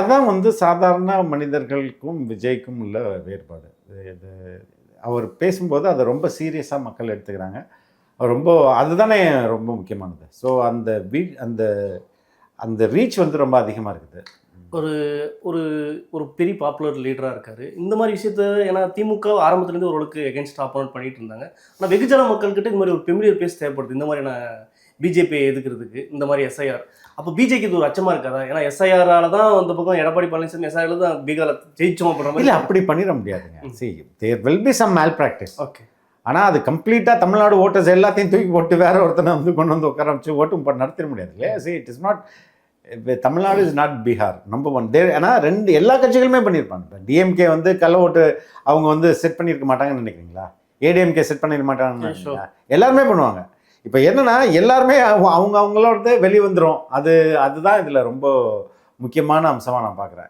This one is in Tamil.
அதுதான் வந்து சாதாரண மனிதர்களுக்கும் விஜய்க்கும் உள்ள வேறுபாடு. இது அவர் பேசும்போது அதை ரொம்ப சீரியஸாக மக்கள் எடுத்துக்கிறாங்க. அவர் ரொம்ப அதுதானே ரொம்ப முக்கியமானது. ஸோ அந்த அந்த ரீச் வந்து ரொம்ப அதிகமாக இருக்குது. ஒரு ஒரு ஒரு பெரிய பாப்புலர் லீடராக இருக்கார். இந்த மாதிரி விஷயத்த ஏன்னா திமுக ஆரம்பத்துலேருந்து ஓரளவுக்கு எகென்ஸ்ட் ஆப்போனன்ட் பண்ணிட்டு இருந்தாங்க. ஆனால் வெகுஜன மக்கள்கிட்ட இந்த மாதிரி ஒரு ஃபெமிலியர் பேஸ் தேவைப்படுது. இந்த மாதிரியான பிஜேபியை எதுக்குறதுக்கு இந்த மாதிரி எஸ்ஐஆர். அப்போ பிஜேக்கு இது ஒரு அச்சமாக இருக்காதா? ஏன்னா எஸ்ஐஆரால தான் அந்த பக்கம் எடப்பாடி பழனிசாமி எஸ்ஐஆரில் தான் பீகாரில் ஜெயிச்சோம் அப்படின்ற மாதிரி. இல்லை, அப்படி பண்ணிட முடியாதுங்க. தேர் வில் பி சம் மேல் ப்ராக்டிஸ். ஓகே. ஆனால் அது கம்ப்ளீட்டாக தமிழ்நாடு ஓட்டர்ஸ் எல்லாத்தையும் தூக்கி போட்டு வேற ஒருத்தனை வந்து கொண்டு வந்து உட்கார வச்சு ஓட்டும் நடத்திட முடியாது இல்லையா? It is not Tamil Nadu is not Bihar. Number one ஏன்னா எல்லா கட்சிகளுமே பண்ணியிருப்பாங்க. இப்போ டிஎம்கே வந்து கள்ள ஓட்டு அவங்க வந்து செட் பண்ணியிருக்க மாட்டாங்கன்னு நினைக்கிறீங்களா? ஏடிஎம்கே செட் பண்ணிருக்க மாட்டாங்கன்னு நினைக்கிறீங்களா? எல்லாருமே பண்ணுவாங்க. இப்போ என்னன்னா எல்லாருமே அவங்களோட வெளியே வந்துடும். அதுதான் இதில் ரொம்ப முக்கியமான அம்சமாக நான் பார்க்குறேன்.